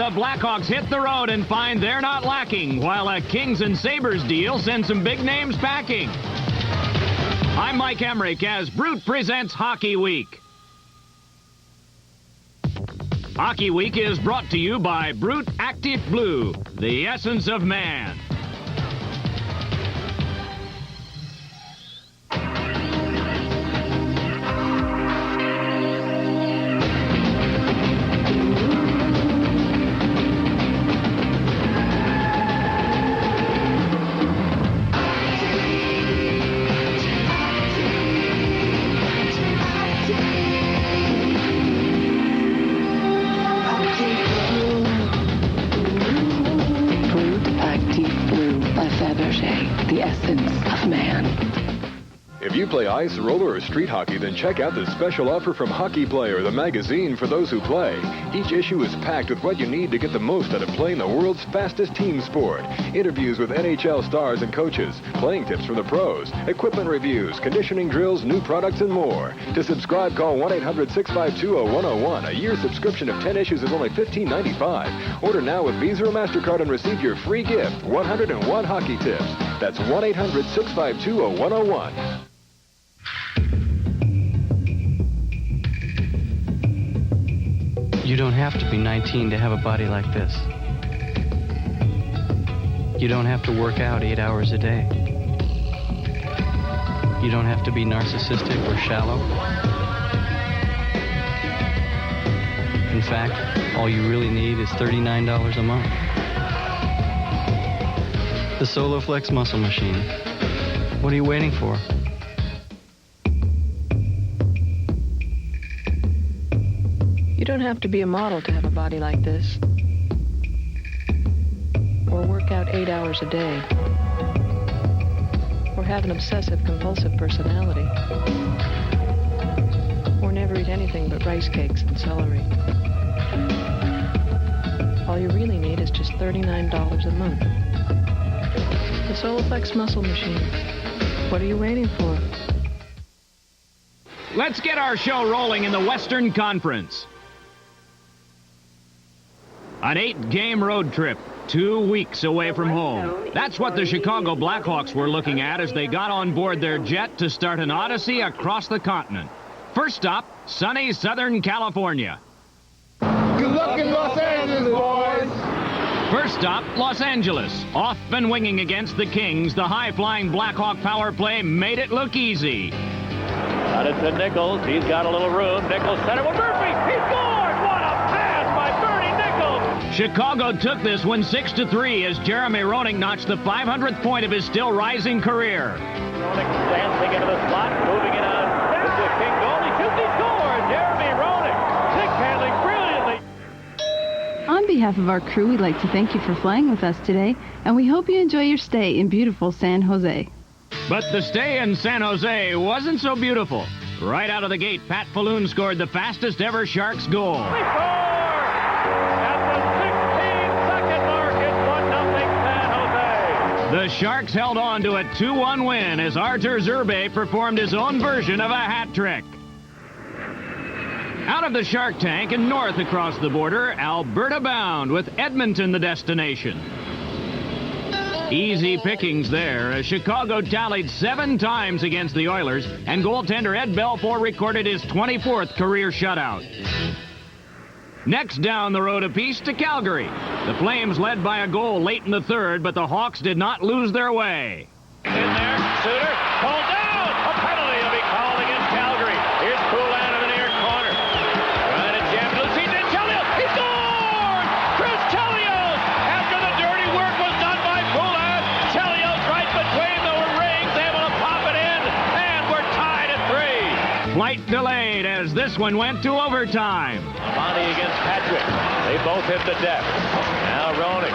the Blackhawks hit the road and find they're not lacking, while a Kings and Sabres deal sends some big names packing. I'm Mike Emmerich as Brut presents Hockey Week. Hockey Week is brought to you by Brut Active Blue, the essence of man. The essence of man. If you play ice, roller, or street hockey, then check out the special offer from Hockey Player, the magazine for those who play. Each issue is packed with what you need to get the most out of playing the world's fastest team sport. Interviews with NHL stars and coaches, playing tips from the pros, equipment reviews, conditioning drills, new products, and more. To subscribe, call 1-800-652-0101. A year subscription of 10 issues is only $15.95. Order now with Visa or MasterCard and receive your free gift, 101 hockey tips. That's 1-800-652-0101. You don't have to be 19 to have a body like this. You don't have to work out 8 hours a day. You don't have to be narcissistic or shallow. In fact, all you really need is $39 a month. The SoloFlex Muscle Machine. What are you waiting for? You don't have to be a model to have a body like this. Or work out 8 hours a day. Or have an obsessive-compulsive personality. Or never eat anything but rice cakes and celery. All you really need is just $39 a month. The SoloFlex Muscle Machine. What are you waiting for? Let's get our show rolling in the Western Conference. An 8-game road trip, 2 weeks away from home. That's what the Chicago Blackhawks were looking at as they got on board their jet to start an odyssey across the continent. First stop, sunny Southern California. Good luck in Los Angeles, boys! First stop, Los Angeles. Off and winging against the Kings, the high-flying Blackhawk power play made it look easy. Got it to Nicholls. He's got a little room. Nicholls center with Murphy. He scored! What a pass by Bernie Nicholls! Chicago took this one 6-3 as Jaromir Roenick notched the 500th point of his still rising career. Roenick dancing into the slot, moving it on with the King goal. He shoots, he scores! Jaromir Roenick, stick handling brilliantly. On behalf of our crew, we'd like to thank you for flying with us today, and we hope you enjoy your stay in beautiful San Jose. But the stay in San Jose wasn't so beautiful. Right out of the gate, Pat Falloon scored the fastest ever Sharks goal. They score! At the 16-second mark, it's 1-0 San Jose. The Sharks held on to a 2-1 win as Artur Zerbe performed his own version of a hat trick. Out of the Shark Tank and north across the border, Alberta bound with Edmonton the destination. Easy pickings there as Chicago tallied 7 times against the Oilers, and goaltender Ed Belfour recorded his 24th career shutout. Next down the road a piece to Calgary. The Flames led by a goal late in the third, but the Hawks did not lose their way. In there, Suter, pulled down! A penalty will be called against Calgary. Here's Poulin in the near corner. Trying to jam it. He did. Chelios! He scored! Chris Chelios! After the dirty work was done by Poulin, Chelios right between the rings, able to pop it in, and we're tied at 3. Flight delayed as this one went to overtime. Amani against Patrick. They both hit the deck. Now Roenick.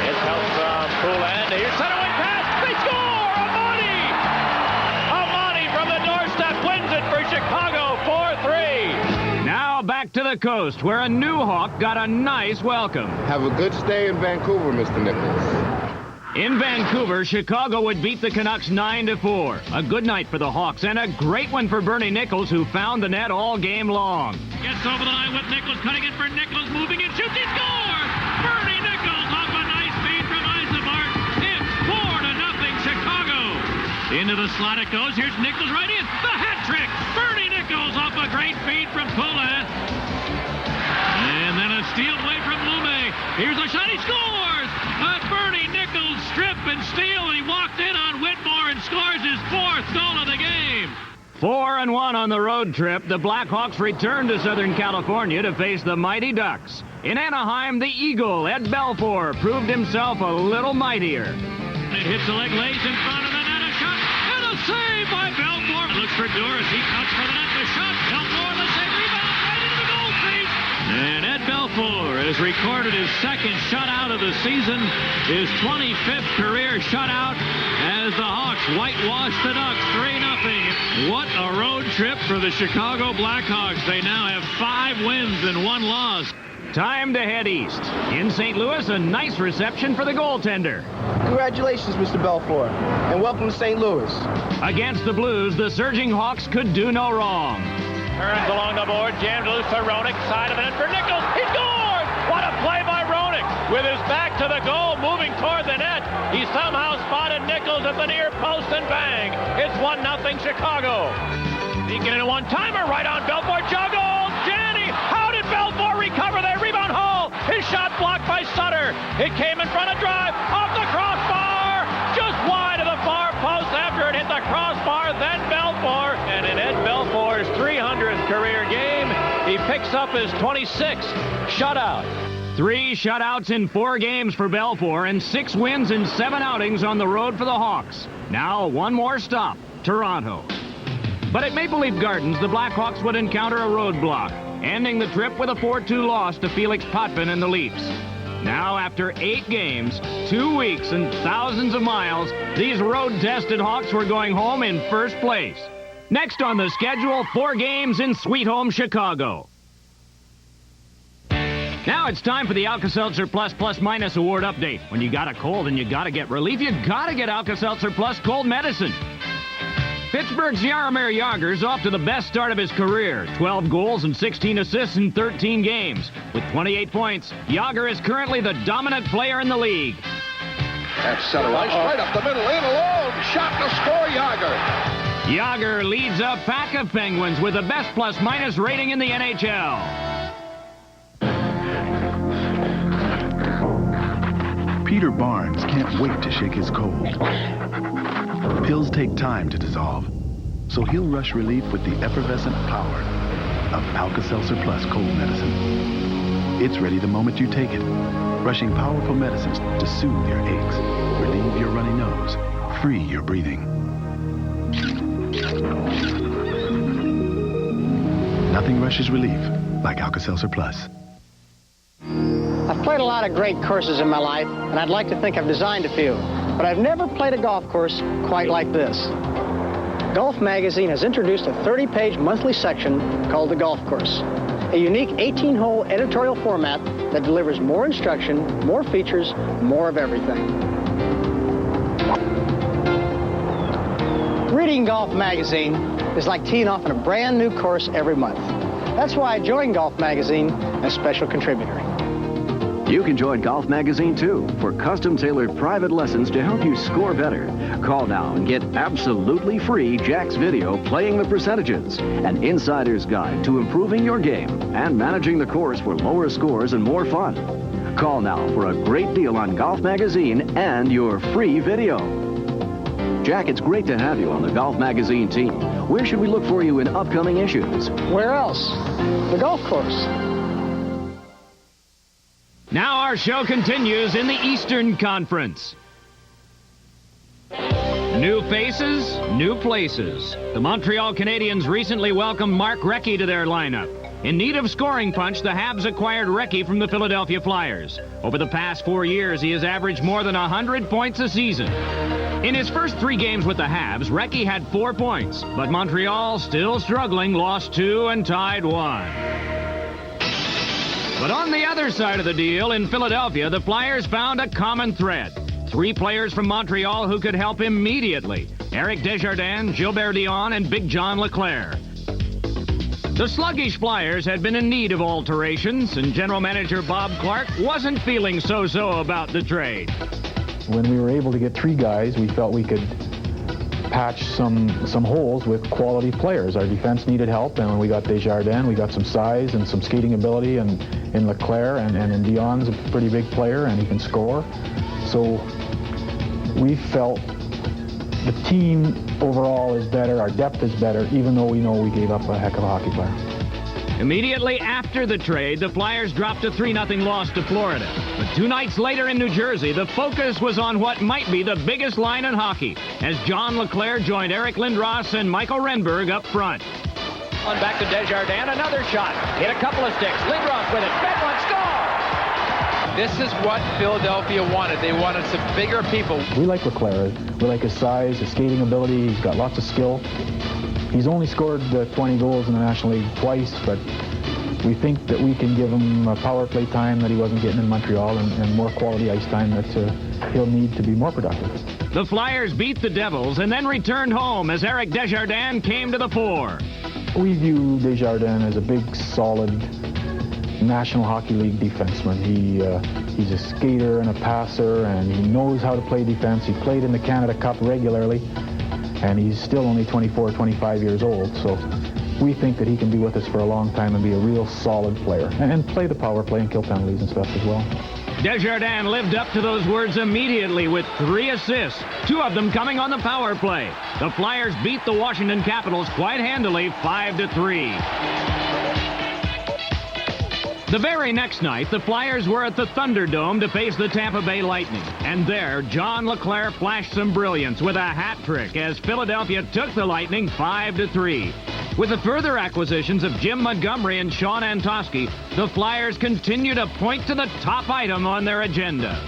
It's help from Poulin. Here's centerway pass. They score! Amani! Amani from the doorstep wins it for Chicago 4-3. Now back to the coast where a new Hawk got a nice welcome. Have a good stay in Vancouver, Mr. Nicholls. In Vancouver, Chicago would beat the Canucks 9-4. A good night for the Hawks and a great one for Bernie Nicholls, who found the net all game long. Gets over the line with Nicholls, cutting it for Nicholls, moving and shoots, he scores! Bernie Nicholls off a nice feed from Isabart. It's 4-0 Chicago. Into the slot it goes. Here's Nicholls right in. The hat trick. Bernie Nicholls off a great feed from Poulin. And then a steal away from Lume. Here's a shot. He scores. Bernie Nicholls strip and steal. And he walked in on Whitmore and scores his 4th goal of the game. 4-1 on the road trip. The Blackhawks return to Southern California to face the Mighty Ducks. In Anaheim, the Eagle, Ed Belfour, proved himself a little mightier. It hits the leg, lays in front of the net, a shot, and a save by Belfour. Looks for Duras, he cuts for the net, the shot, Belfour, the save, rebound, right into the goal crease. And Ed Belfour has recorded his 2nd shutout of the season, his 25th career shutout, as the Hawks whitewash the Ducks 3-0. What a road trip for the Chicago Blackhawks. They now have 5 wins and 1 loss. Time to head east. In St. Louis, a nice reception for the goaltender. Congratulations, Mr. Belfour, and welcome to St. Louis. Against the Blues, the surging Hawks could do no wrong. Turns along the board, jammed loose to Roenick, side of the net for Nicholls. He scores! What a play by Roenick! With his back to the goal, moving toward the net, he somehow spotted Nicholls at the near post and bang! It's 1-0 Chicago. He get in a one-timer right on Belfour, juggled! Janney! How did Belfour recover there? Rebound Hall! His shot blocked by Sutter. It came in front of drive, off the crossbar! Just wide of the far post after it hit the crossbar, then Belfour. And in Ed Belfour's 300th career game, he picks up his 26th shutout. 3 shutouts in 4 games for Belfour and 6 wins in 7 outings on the road for the Hawks. Now, one more stop, Toronto. But at Maple Leaf Gardens, the Blackhawks would encounter a roadblock, ending the trip with a 4-2 loss to Felix Potvin and the Leafs. Now, after 8 games, 2 weeks, and thousands of miles, these road-tested Hawks were going home in first place. Next on the schedule, 4 games in Sweet Home Chicago. Now it's time for the Alka-Seltzer Plus Plus Minus Award update. When you got a cold and you got to get relief, you got to get Alka-Seltzer Plus Cold Medicine. Pittsburgh's Jaromir Jagr's off to the best start of his career. 12 goals and 16 assists in 13 games. With 28 points, Jagr is currently the dominant player in the league. That's center ice, right up the middle, in alone. Shot to score, Jagr. Jagr leads a pack of Penguins with the best plus-minus rating in the NHL. Peter Barnes can't wait to shake his cold. Pills take time to dissolve, so he'll rush relief with the effervescent power of Alka-Seltzer Plus Cold Medicine. It's ready the moment you take it, rushing powerful medicines to soothe your aches, relieve your runny nose, free your breathing. Nothing rushes relief like Alka-Seltzer Plus. I've played a lot of great courses in my life, and I'd like to think I've designed a few, but I've never played a golf course quite like this. Golf Magazine has introduced a 30-page monthly section called The Golf Course, a unique 18-hole editorial format that delivers more instruction, more features, more of everything. Reading Golf Magazine is like teeing off on a brand new course every month. That's why I joined Golf Magazine as special contributor. You can join Golf Magazine, too, for custom-tailored private lessons to help you score better. Call now and get absolutely free Jack's video playing the percentages, an insider's guide to improving your game and managing the course for lower scores and more fun. Call now for a great deal on Golf Magazine and your free video. Jack, it's great to have you on the Golf Magazine team. Where should we look for you in upcoming issues? Where else? The golf course. Now our show continues in the Eastern Conference. New faces, new places. The Montreal Canadiens recently welcomed Mark Recchi to their lineup. In need of scoring punch, the Habs acquired Recchi from the Philadelphia Flyers. Over the past 4 years, he has averaged more than 100 points a season. In his first 3 games with the Habs, Recchi had 4 points, but Montreal, still struggling, lost 2 and tied 1. But on the other side of the deal, in Philadelphia, the Flyers found a common thread. 3 players from Montreal who could help immediately. Eric Desjardins, Gilbert Dion, and Big John LeClair. The sluggish Flyers had been in need of alterations, and general manager Bob Clarke wasn't feeling so-so about the trade. When we were able to get 3 guys, we felt we could patch some holes with quality players. Our defense needed help, and when we got Desjardins, we got some size and some skating ability, and in LeClair, and in Dion's a pretty big player, and he can score. So we felt the team overall is better, our depth is better, even though we know we gave up a heck of a hockey player. Immediately after the trade, the Flyers dropped a 3-0 loss to Florida. But 2 nights later in New Jersey, the focus was on what might be the biggest line in hockey, as John LeClair joined Eric Lindros and Michael Renberg up front. On back to Desjardins, another shot. Hit a couple of sticks. Lindros with it. Fed one, score! This is what Philadelphia wanted. They wanted some bigger people. We like LeClair. We like his size, his skating ability. He's got lots of skill. He's only scored 20 goals in the National League twice, but we think that we can give him a power play time that he wasn't getting in Montreal, and more quality ice time that he'll need to be more productive. The Flyers beat the Devils and then returned home as Eric Desjardins came to the fore. We view Desjardins as a big, solid National Hockey League defenseman. He's a skater and a passer, and he knows how to play defense. He played in the Canada Cup regularly, and he's still only 24, 25 years old. So we think that he can be with us for a long time and be a real solid player, and play the power play and kill penalties and stuff as well. Desjardins lived up to those words immediately with 3 assists, 2 of them coming on the power play. The Flyers beat the Washington Capitals quite handily, 5-3. The very next night, the Flyers were at the Thunderdome to face the Tampa Bay Lightning. And there, John LeClair flashed some brilliance with a hat trick as Philadelphia took the Lightning 5-3. With the further acquisitions of Jim Montgomery and Sean Antosky, the Flyers continue to point to the top item on their agenda.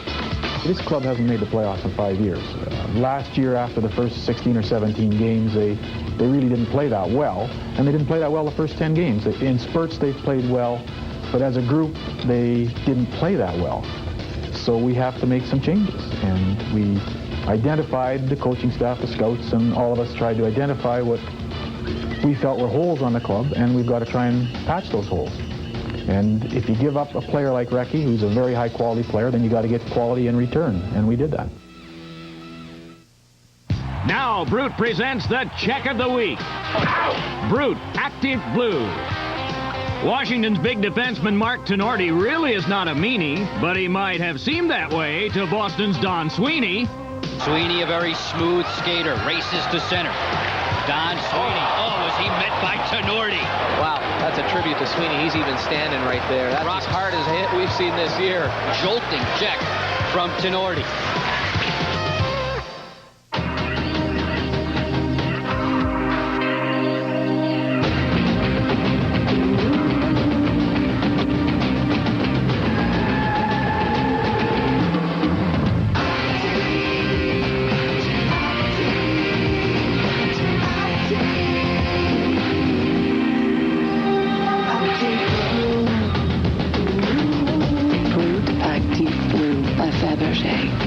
This club hasn't made the playoffs in 5 years. Last year, after the first 16 or 17 games, they really didn't play that well. And they didn't play that well the first 10 games. In spurts, they've played well. But as a group, they didn't play that well. So we have to make some changes. And we identified, the coaching staff, the scouts, and all of us tried to identify what we felt were holes on the club, and we've got to try and patch those holes. And if you give up a player like Recchi, who's a very high-quality player, then you got to get quality in return, and we did that. Now, Brut presents the Check of the Week. Brut Active Blue. Washington's big defenseman Mark Tenorti really is not a meanie, but he might have seemed that way to Boston's Don Sweeney. Sweeney, a very smooth skater, races to center. Don Sweeney, was he met by Tenorti? Wow, that's a tribute to Sweeney. He's even standing right there. That's as hard as a hit we've seen this year. Jolting check from Tenorti.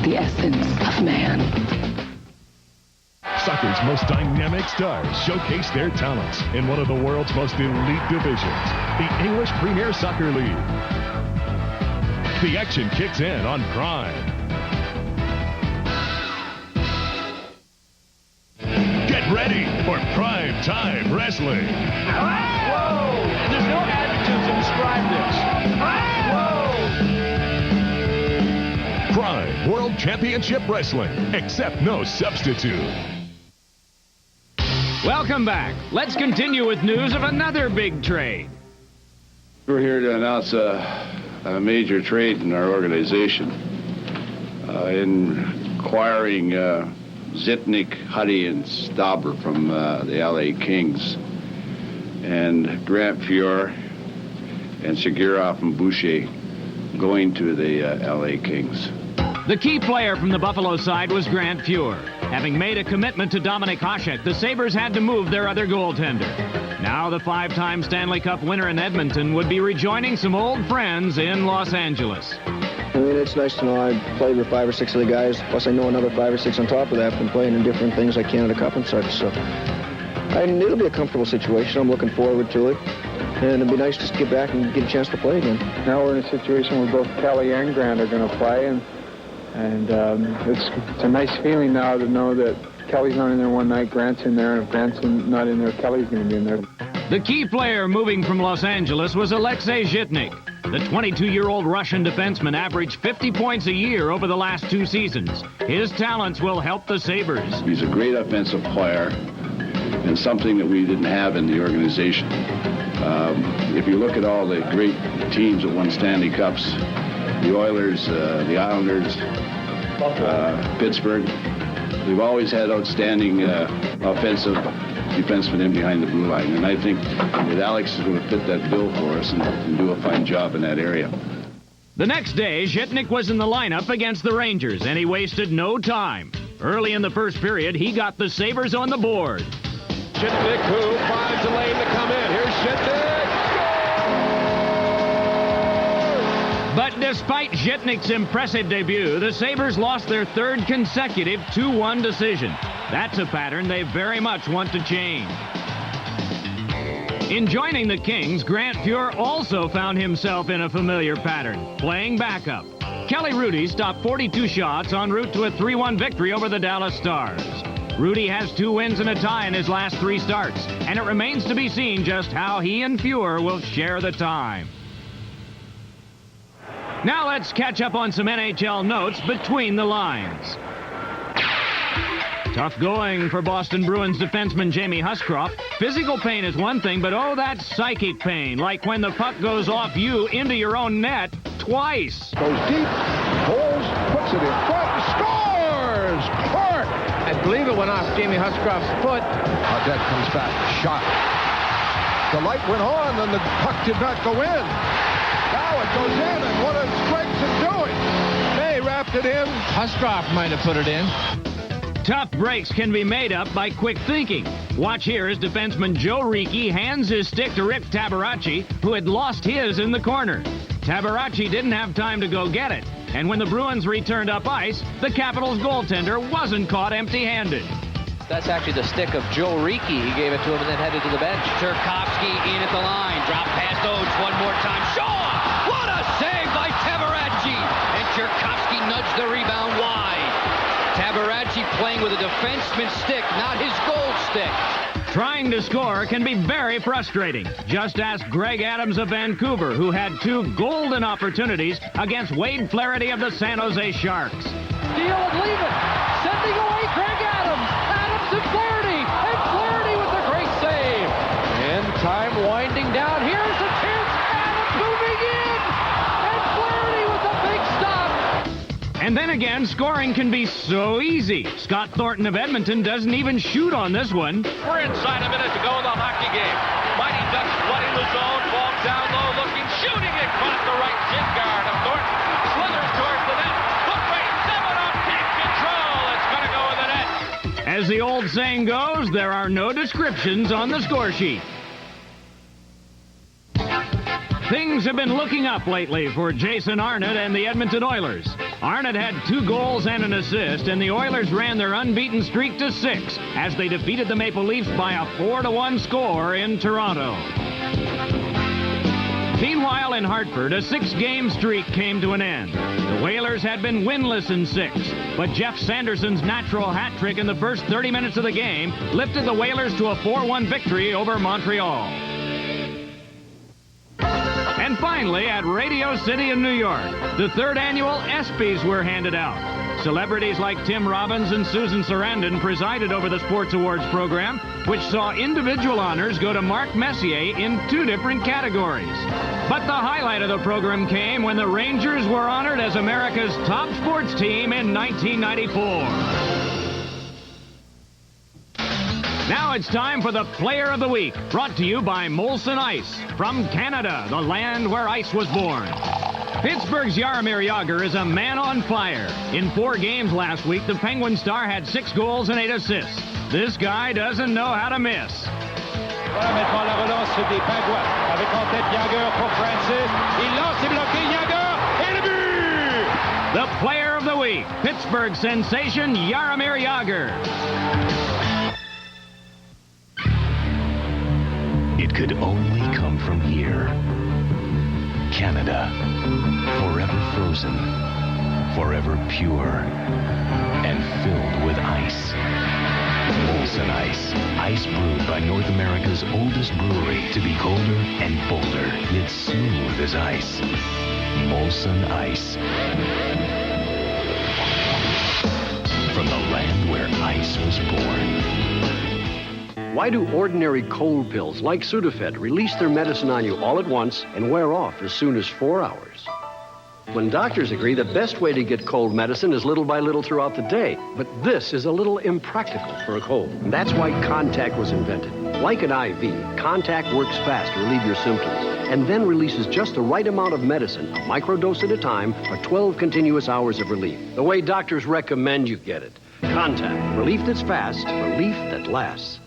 The essence of man. Soccer's most dynamic stars showcase their talents in one of the world's most elite divisions, the English Premier Soccer League. The action kicks in on Prime. Get ready for Prime Time Wrestling. Whoa! There's no adjective to describe this. Whoa! Prime World Championship Wrestling. Accept no substitute. Welcome back. Let's continue with news of another big trade. We're here to announce a major trade in our organization. In acquiring Zitnik, Huddy, and Stauber from the LA Kings, and Grant Fuhr and Shigirov and Boucher going to the LA Kings. The key player from the Buffalo side was Grant Fuhr. Having made a commitment to Domink Hasek, the Sabres had to move their other goaltender. Now the 5-time Stanley Cup winner in Edmonton would be rejoining some old friends in Los Angeles. I mean, it's nice to know I played with 5 or 6 of the guys, plus I know another 5 or 6 on top of that from playing in different things like Canada Cup and such. So it'll be a comfortable situation. I'm looking forward to it. and it'd be nice just to get back and get a chance to play again. Now we're in a situation where both Kelly and Grant are going to play, and it's a nice feeling now to know that Kelly's not in there one night, Grant's in there, and if Grant's not in there, Kelly's going to be in there. The key player moving from Los Angeles was Alexei Zhitnik. The 22-year-old Russian defenseman averaged 50 points a year over the last 2 seasons. His talents will help the Sabres. He's a great offensive player and something that we didn't have in the organization. If you look at all the great teams that won Stanley Cups, the Oilers, the Islanders, Pittsburgh, we've always had outstanding offensive defensemen in behind the blue line. And I think that Alex is going to fit that bill for us and do a fine job in that area. The next day, Zhitnik was in the lineup against the Rangers, and he wasted no time. Early in the first period, he got the Sabres on the board. Zhitnik, who finds a lane to come in. Here's Zhitnik. But despite Zhitnik's impressive debut, the Sabres lost their 3rd consecutive 2-1 decision. That's a pattern they very much want to change. In joining the Kings, Grant Fuhr also found himself in a familiar pattern, playing backup. Kelly Hrudey stopped 42 shots en route to a 3-1 victory over the Dallas Stars. Hrudey has 2 wins and a tie in his last 3 starts, and it remains to be seen just how he and Fuhr will share the time. Now let's catch up on some NHL notes between the lines. Tough going for Boston Bruins defenseman Jamie Huscroft. Physical pain is one thing, but oh, that psychic pain, like when the puck goes off you into your own net twice. Goes deep, pulls, puts it in front, scores! Clark! I believe it went off Jamie Huscroft's foot. Audette comes back, shot. The light went on, and the puck did not go in. Now it goes in, and what is Gregson doing? May wrapped it in. Huscroft might have put it in. Tough breaks can be made up by quick thinking. Watch here as defenseman Joe Ricci hands his stick to Rick Tabaracci, who had lost his in the corner. Tabaracci didn't have time to go get it, and when the Bruins returned up ice, the Capitals goaltender wasn't caught empty-handed. That's actually the stick of Joe Ricci. He gave it to him and then headed to the bench. Turkovsky in at the line. Drop past Oates one more time. Shaw! What a save by Tabaracci! And Turkovsky nudged the rebound wide. Tabaracci playing with a defenseman's stick, not his goal stick. Trying to score can be very frustrating. Just ask Greg Adams of Vancouver, who had 2 golden opportunities against Wade Flaherty of the San Jose Sharks. Steal and leave it. Sending away Greg Adams. Adams and Flaherty. And Flaherty with a great save. And time winding down. Here's a chance. Adams moving in. And Flaherty with a big stop. And then again, scoring can be so easy. Scott Thornton of Edmonton doesn't even shoot on this one. We're inside a minute to go in the hockey game. Mighty Ducks flooding the zone. Ball down low, looking, shooting it. Caught the right shin guard of Thornton. Slithers towards the net. Hook race, 7-up, take control. It's going to go in the net. As the old saying goes, there are no descriptions on the score sheet. Things have been looking up lately for Jason Arnott and the Edmonton Oilers. Arnott had 2 goals and an assist, and the Oilers ran their unbeaten streak to 6 as they defeated the Maple Leafs by a 4-1 score in Toronto. Meanwhile, in Hartford, a 6-game streak came to an end. The Whalers had been winless in 6, but Jeff Sanderson's natural hat trick in the first 30 minutes of the game lifted the Whalers to a 4-1 victory over Montreal. And finally, at Radio City in New York, the 3rd annual ESPYs were handed out. Celebrities like Tim Robbins and Susan Sarandon presided over the Sports Awards program, which saw individual honors go to Mark Messier in 2 different categories. But the highlight of the program came when the Rangers were honored as America's top sports team in 1994. Now it's time for the Player of the Week, brought to you by Molson Ice, from Canada, the land where ice was born. Pittsburgh's Jaromir Jagr is a man on fire. In 4 games last week, the Penguin star had 6 goals and 8 assists. This guy doesn't know how to miss. Voilà maintenant la relance des Pingouins, avec en tête Jagr pour Francis. Il lance et bloqué Jagr, et le but! The Player of the Week, Pittsburgh sensation Jaromir Jagr. It could only come from year. Canada, forever frozen, forever pure, and filled with ice. Molson Ice. Ice brewed by North America's oldest brewery to be colder and bolder, yet smooth as ice. Molson Ice. From the land where ice was born. Why do ordinary cold pills like Sudafed release their medicine on you all at once and wear off as soon as 4 hours? When doctors agree the best way to get cold medicine is little by little throughout the day. But this is a little impractical for a cold. And that's why Contact was invented. Like an IV, Contact works fast to relieve your symptoms and then releases just the right amount of medicine, a microdose at a time, for 12 continuous hours of relief. The way doctors recommend you get it. Contact. Relief that's fast, relief that lasts.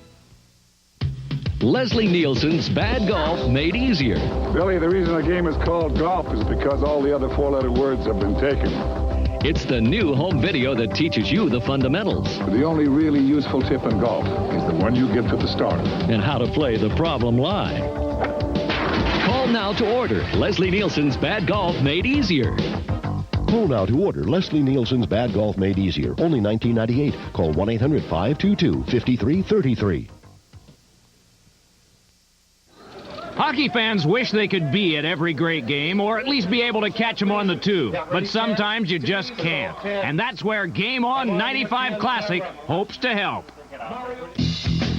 Leslie Nielsen's Bad Golf Made Easier. Billy, the reason the game is called golf is because all the other four-letter words have been taken. It's the new home video that teaches you the fundamentals. The only really useful tip in golf is the one you give to the starter. And how to play the problem lie. Call now to order Leslie Nielsen's Bad Golf Made Easier. Call now to order Leslie Nielsen's Bad Golf Made Easier. Only $19.98. Call 1-800-522-5333. Hockey fans wish they could be at every great game, or at least be able to catch them on the tube. But sometimes you just can't. And that's where Game On 95 Classic hopes to help.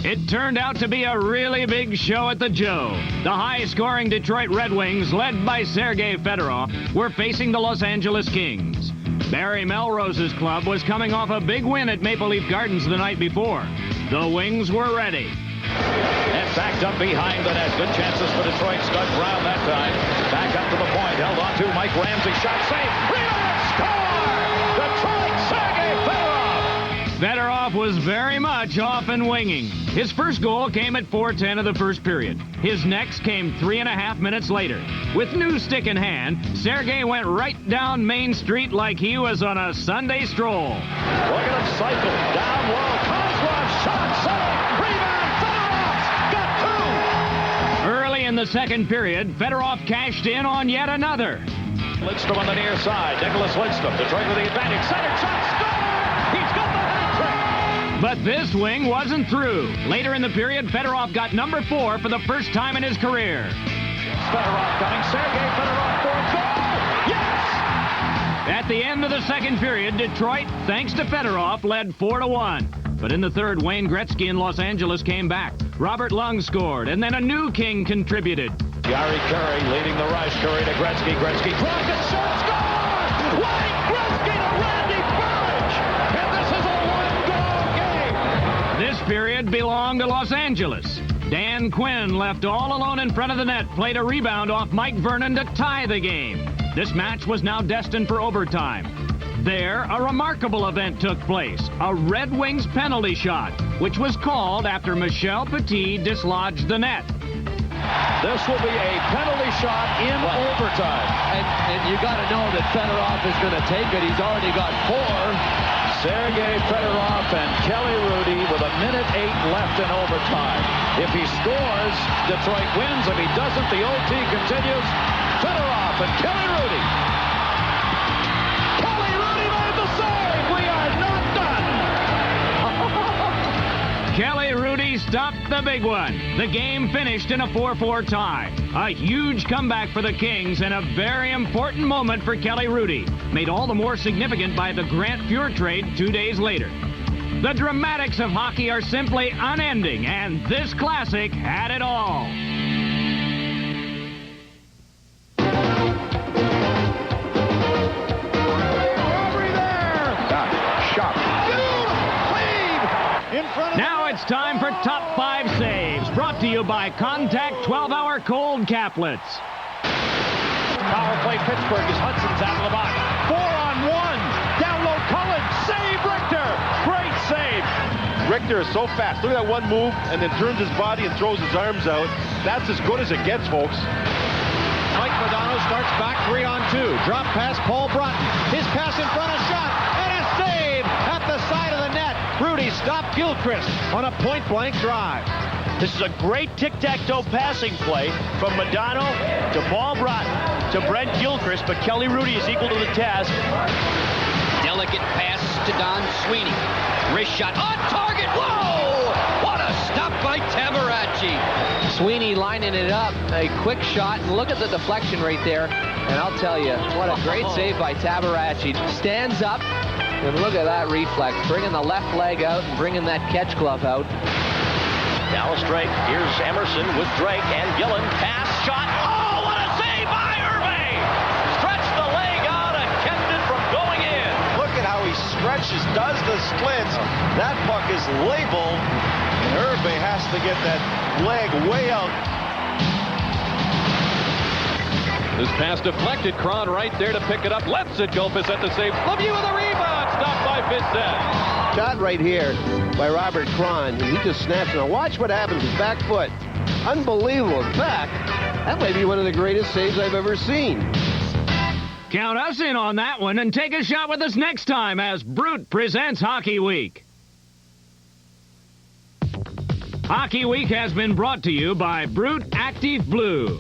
It turned out to be a really big show at the Joe. The high-scoring Detroit Red Wings, led by Sergei Fedorov, were facing the Los Angeles Kings. Barry Melrose's club was coming off a big win at Maple Leaf Gardens the night before. The Wings were ready. And backed up behind the net. Good chances for Detroit. Scott Brown that time. Back up to the point. Held on to Mike Ramsey. Shot saved. Rebound. Score! Detroit, Sergei Fedorov! Fedorov was very much off and winging. His first goal came at 4:10 of the first period. His next came 3.5 minutes later. With new stick in hand, Sergei went right down Main Street like he was on a Sunday stroll. Look at him cycle. Down low. Kozlov. Shot saved. In the second period, Fedorov cashed in on yet another. Lindstrom on the near side. Nicholas Lindstrom. Detroit with the advantage. Center shot. Score! He's got the hat trick! But this wing wasn't through. Later in the period, Fedorov got number 4 for the first time in his career. Fedorov coming. Sergei Fedorov for a goal! Yes! At the end of the second period, Detroit, thanks to Fedorov, led 4-1. But in the third, Wayne Gretzky in Los Angeles came back. Robert Lung scored, and then a new King contributed. Gary Curry leading the rush. Curry to Gretzky. Gretzky dropped it. Shot. Score! Wayne Gretzky to Randy Burridge! And this is a one-goal game! This period belonged to Los Angeles. Dan Quinn, left all alone in front of the net, played a rebound off Mike Vernon to tie the game. This match was now destined for overtime. There, a remarkable event took place, a Red Wings penalty shot, which was called after Michel Petit dislodged the net. This will be a penalty shot in overtime. And you got to know that Fedorov is going to take it. He's already got 4. Sergei Fedorov and Kelly Rudy with 1:08 left in overtime. If he scores, Detroit wins. If he doesn't, the OT continues. Fedorov and Kelly Rudy. Kelly Rudy stopped the big one. The game finished in a 4-4 tie. A huge comeback for the Kings and a very important moment for Kelly Rudy, made all the more significant by the Grant Fuhr trade 2 days later. The dramatics of hockey are simply unending, and this classic had it all. Now it's time for Top 5 Saves, brought to you by Contact 12-Hour Cold Caplets. Power play Pittsburgh as Hudson's out of the box. 4-on-1. Down low, Cullen. Save Richter. Great save. Richter is so fast. Look at that one move and then turns his body and throws his arms out. That's as good as it gets, folks. Mike Modano starts back 3-on-2. Drop pass, Paul Brut. His pass in front of shot. And a save at the side of the net. Rudy stopped Gilchrist on a point-blank drive. This is a great tic-tac-toe passing play from Modano to Paul Brut to Brent Gilchrist, but Kelly Rudy is equal to the task. Delicate pass to Don Sweeney. Wrist shot on target. Whoa! What a stop by Tabaracci. Sweeney lining it up. A quick shot. And look at the deflection right there. And I'll tell you, what a great save by Tabaracci. Stands up. And look at that reflex. Bringing the left leg out and bringing that catch glove out. Dallas Drake. Here's Emerson with Drake and Gillen. Pass, shot. Oh, what a save by Irving! Stretched the leg out and kept it from going in. Look at how he stretches, does the splits. That puck is labeled. Irving has to get that leg way out. This pass deflected. Cron right there to pick it up. Lets it go. Is at the save. Lemieux with a rebound. Stopped by Bissett. Shot right here by Robert Cron. And he just snaps it. Now watch what happens. His back foot. Unbelievable. In fact, that might be one of the greatest saves I've ever seen. Count us in on that one and take a shot with us next time as Brut presents Hockey Week. Hockey Week has been brought to you by Brut Active Blue.